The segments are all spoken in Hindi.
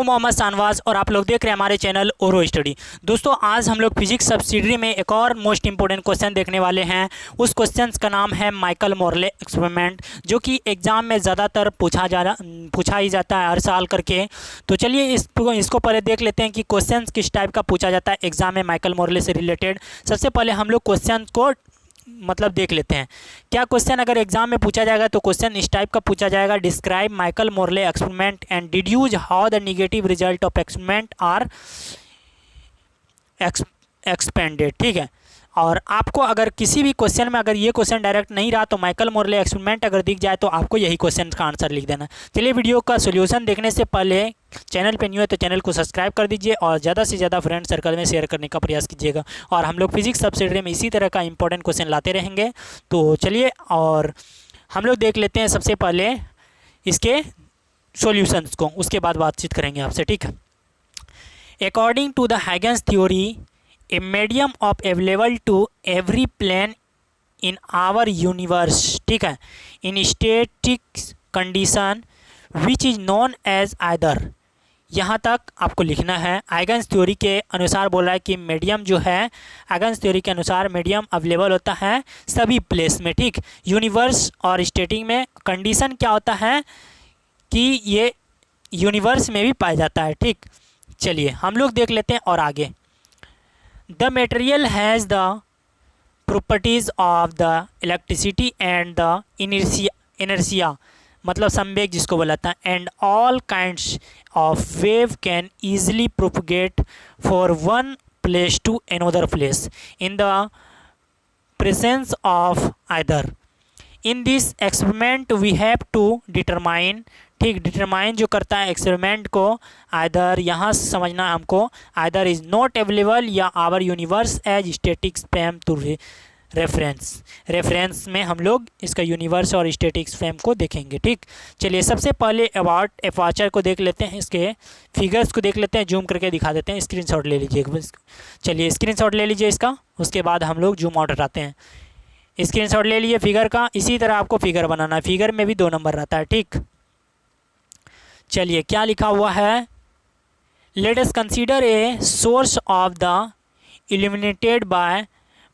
मोहम्मद शानवाज और आप लोग देख रहे हैं हमारे चैनल ओरो स्टडी। दोस्तों आज हम लोग फिजिक्स सब्सिडरी में एक और मोस्ट इंपॉर्टेंट क्वेश्चन देखने वाले हैं। उस क्वेश्चन का नाम है माइकल मोरले एक्सपेरिमेंट, जो कि एग्ज़ाम में ज़्यादातर पूछा ही जाता है हर साल करके। तो चलिए इसको पहले देख लेते हैं कि क्वेश्चन किस टाइप का पूछा जाता है एग्ज़ाम में माइकल मोरले से रिलेटेड। सबसे पहले हम लोग क्वेश्चन को देख लेते हैं। क्या क्वेश्चन अगर एग्जाम में पूछा जाएगा तो क्वेश्चन इस टाइप का पूछा जाएगा, describe Michael Morley experiment and deduce how the negative result of experiment are expended. ठीक है, और आपको अगर किसी भी क्वेश्चन में अगर ये क्वेश्चन डायरेक्ट नहीं रहा तो माइकल मोरले एक्सपेरिमेंट अगर दिख जाए तो आपको यही क्वेश्चन का आंसर लिख देना। चलिए वीडियो का सोल्यूशन देखने से पहले चैनल पे न्यू है तो चैनल को सब्सक्राइब कर दीजिए और ज़्यादा से ज़्यादा फ्रेंड सर्कल में शेयर करने का प्रयास कीजिएगा। और हम लोग फिजिक्स सब्सिडरी में इसी तरह का इंपॉर्टेंट क्वेश्चन लाते रहेंगे। तो चलिए और हम लोग देख लेते हैं सबसे पहले इसके सॉल्यूशंस को, उसके बाद बातचीत करेंगे आपसे। ठीक है, according to the Huygens theory a medium of available to every plane in our universe, ठीक है, in static condition which is known as either। यहाँ तक आपको लिखना है। आइगन्स थ्योरी के अनुसार बोल रहा है कि मीडियम जो है, आइगन्स थ्योरी के अनुसार मीडियम अवेलेबल होता है सभी प्लेस में। ठीक, यूनिवर्स और स्टेटिक में कंडीशन क्या होता है कि ये यूनिवर्स में भी पाया जाता है। ठीक, चलिए हम लोग देख लेते हैं और आगे। The material has the properties of the electricity and the inertia मतलब संवेग जिसको बोलाता है, and all kinds of wave can easily propagate for one place to another place in the presence of either। In this experiment we have to determine, ठीक, डिटरमाइन जो करता है एक्सपेरिमेंट को, आइदर यहाँ से समझना है हमको, आइदर इज़ नॉट अवेलेबल या our universe as static spam to reference में हम लोग इसका यूनिवर्स और स्टैटिक स्पैम को देखेंगे। ठीक, चलिए सबसे पहले अबाउट एपर्चर को देख लेते हैं, इसके फिगर्स को देख लेते हैं, जूम करके दिखा देते हैं। स्क्रीनशॉट ले लीजिए, चलिए स्क्रीनशॉट ले लीजिए इसका, उसके बाद हम लोग जूम आउट हटाते हैं। स्क्रीनशॉट ले लीजिए फिगर का। इसी तरह आपको फिगर बनाना है, फिगर में भी 2 नंबर रहता है। ठीक, चलिए क्या लिखा हुआ है, let us consider a source of the illuminated by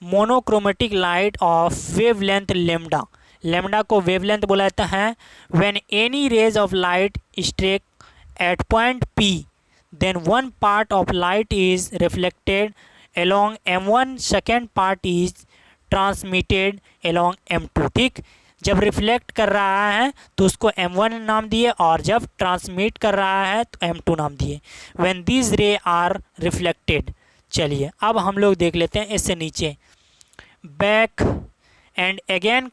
monochromatic light of wavelength lambda. Lambda को वेवलेंथ बोला जाता है। When any rays of light struck at point P then one part of light is reflected along m1, second part is transmitted along m2। ठीक, जब रिफ्लेक्ट कर रहा है तो उसको m1 नाम दिए और जब ट्रांसमिट कर रहा है तो m2 नाम दिए। व्हेन दीज रे आर रिफ्लेक्टेड। चलिए अब हम लोग देख लेते हैं इससे नीचे, back and again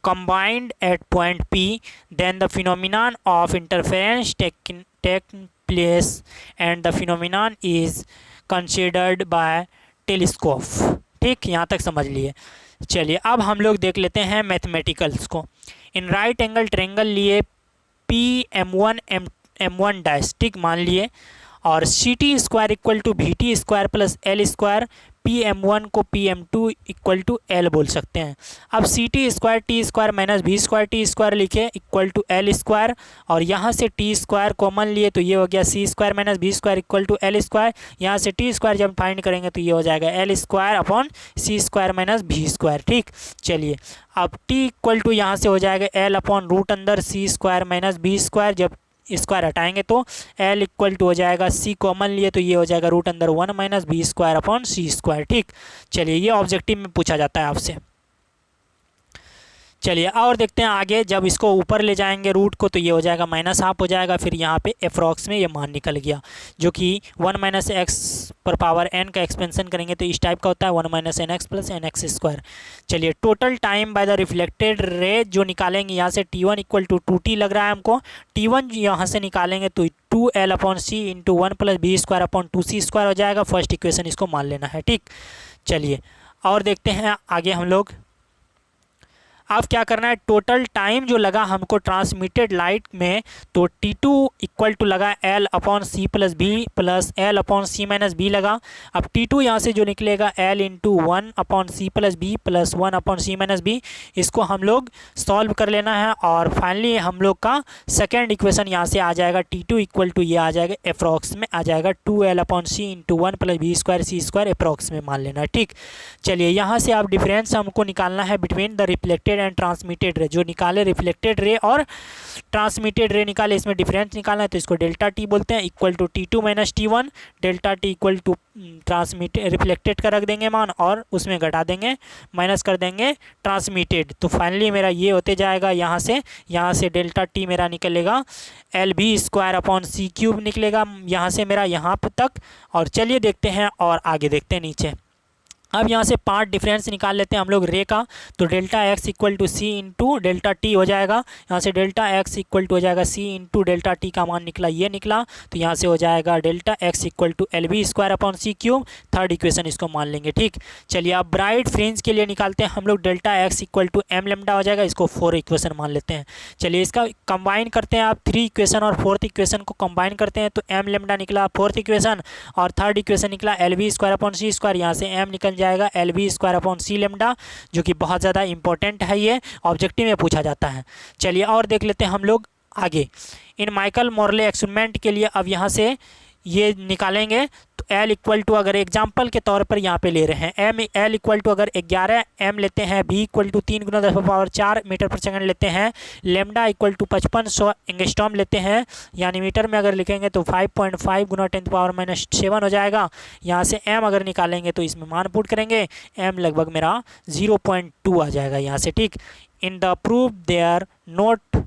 combined at point P, then the phenomenon of interference take place and the phenomenon is considered by telescope। ठीक, यहाँ तक समझ लिए। चलिए अब हम लोग देख लेते हैं मैथमेटिकल्स को। इन राइट एंगल ट्रेंगल लिए पी m1 डैश, ठीक, मान लिए, और C T square equal to V T square plus L square, P m1 को P m2 equal to L बोल सकते हैं। अब C T square minus V square T square लिखे इक्वल टू एल स्क्वायर, और यहाँ से टी स्क्वायर कॉमन लिए तो ये हो गया C square minus V square equal to L square. यहाँ से टी स्क्वायर जब फाइंड करेंगे तो ये हो जाएगा L square upon C square minus V square. ठीक, चलिए अब टी इक्वल टू यहाँ से हो जाएगा एल अपॉन रूट अंदर सी स्क्वायर माइनस वी स्क्वायर, जब स्क्वायर हटाएंगे तो एल इक्वल टू हो जाएगा सी कॉमन लिए तो ये हो जाएगा रूट अंदर 1 minus B square upon C square. ठीक, चलिए ये ऑब्जेक्टिव में पूछा जाता है आपसे। चलिए और देखते हैं आगे, जब इसको ऊपर ले जाएंगे रूट को तो ये हो जाएगा माइनस हाफ हो जाएगा, फिर यहाँ पे एप्रॉक्स में ये मान निकल गया जो कि 1 माइनस एक्स पर पावर एन का एक्सपेंशन करेंगे तो इस टाइप का होता है 1 minus N X plus N X square. चलिए total time by the reflected ray जो निकालेंगे यहाँ से T1 इक्वल टू 2T लग रहा है हमको। T1 यहाँ से निकालेंगे तो 2L upon C into 1 plus B square upon 2C square हो जाएगा। फर्स्ट इक्वेशन इसको मान लेना है। ठीक, चलिए और देखते हैं आगे हम लोग। अब क्या करना है, टोटल टाइम जो लगा हमको ट्रांसमिटेड लाइट में, तो T2 इक्वल टू लगा L upon C plus B plus L upon C minus B लगा। अब T2 यहाँ से जो निकलेगा L into 1 upon C plus B plus 1 upon C minus B, इसको हम लोग सॉल्व कर लेना है और फाइनली हम लोग का सेकेंड इक्वेशन यहाँ से आ जाएगा T2 इक्वल टू ये आ जाएगा अप्रॉक्स में आ जाएगा 2L upon C into 1 plus B square सी स्क्वायर अप्रॉक्स में मान लेना है। ठीक, चलिए यहाँ से आप डिफरेंस हमको निकालना है between the reflected and transmitted रे। जो निकाले रिफ्लेक्टेड रे और ट्रांसमिटेड रे निकाले, इसमें डिफरेंस निकालना है, तो इसको डेल्टा टी बोलते हैं, equal to T2 minus T1, delta T equal to reflected का रख देंगे मान और उसमें घटा देंगे, माइनस कर देंगे ट्रांसमिटेड। तो फाइनली मेरा ये होते जाएगा, यहाँ से डेल्टा टी मेरा निकलेगा LB square upon C cube निकलेगा यहाँ से मेरा यहाँ तक। और चलिए देखते हैं और आगे देखते हैं नीचे। अब यहाँ से पार्ट डिफरेंस निकाल लेते हैं हम लोग रे का, तो delta x equal to C into delta T हो जाएगा। यहाँ से डेल्टा एक्स इक्वल टू हो जाएगा सी इंटू डेल्टा टी का मान निकला ये निकला, तो यहाँ से हो जाएगा delta x equal to LB square upon C cube, third equation इसको मान लेंगे। ठीक, चलिए अब ब्राइट फ्रिंज के लिए निकालते हैं हम लोग, delta x equal to m lambda हो जाएगा, इसको 4 इक्वेशन मान लेते हैं। चलिए इसका कंबाइन करते हैं, आप 3 इक्वेशन और 4th इक्वेशन को कंबाइन करते हैं, तो एम लेमडा निकला 4th इक्वेशन और थर्ड इक्वेशन निकला LB square upon C square, यहाँ से एम निकल जाएगा LB स्क्वायर अपॉन सी लेमडा, जो कि बहुत ज़्यादा इंपॉर्टेंट है, ये ऑब्जेक्टिव में पूछा जाता है। चलिए और देख लेते हैं हम लोग आगे। इन माइकल मोरले एक्सपेरिमेंट के लिए अब यहाँ से ये निकालेंगे, तो L इक्वल टू अगर एग्जाम्पल के तौर पर यहाँ पे ले रहे हैं M, L इक्वल टू अगर 11 M लेते हैं, B इक्वल टू 3 गुना 10⁻4 मीटर पर सेकंड लेते हैं, लेमडा इक्वल टू 5500 एंगस्ट्रॉम लेते हैं, यानी मीटर में अगर लिखेंगे तो 5.5 गुना 10⁻⁻7 हो जाएगा। यहाँ से M अगर निकालेंगे तो इसमें मान पुट करेंगे, M लगभग मेरा 0.2 आ जाएगा यहाँ से। ठीक, in the proof there note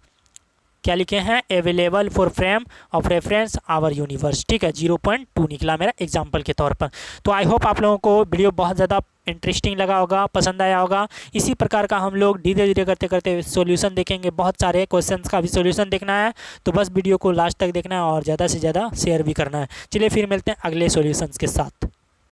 क्या लिखे हैं, available for frame of reference our universe. ठीक है, 0.2 निकला मेरा एग्जाम्पल के तौर पर। तो आई होप आप लोगों को वीडियो बहुत ज़्यादा इंटरेस्टिंग लगा होगा, पसंद आया होगा। इसी प्रकार का हम लोग धीरे धीरे करते करते सॉल्यूशन देखेंगे, बहुत सारे क्वेश्चंस का भी सॉल्यूशन देखना है, तो बस वीडियो को लास्ट तक देखना है और ज़्यादा से ज़्यादा शेयर भी करना है। चलिए फिर मिलते हैं अगले सॉल्यूशंस के साथ।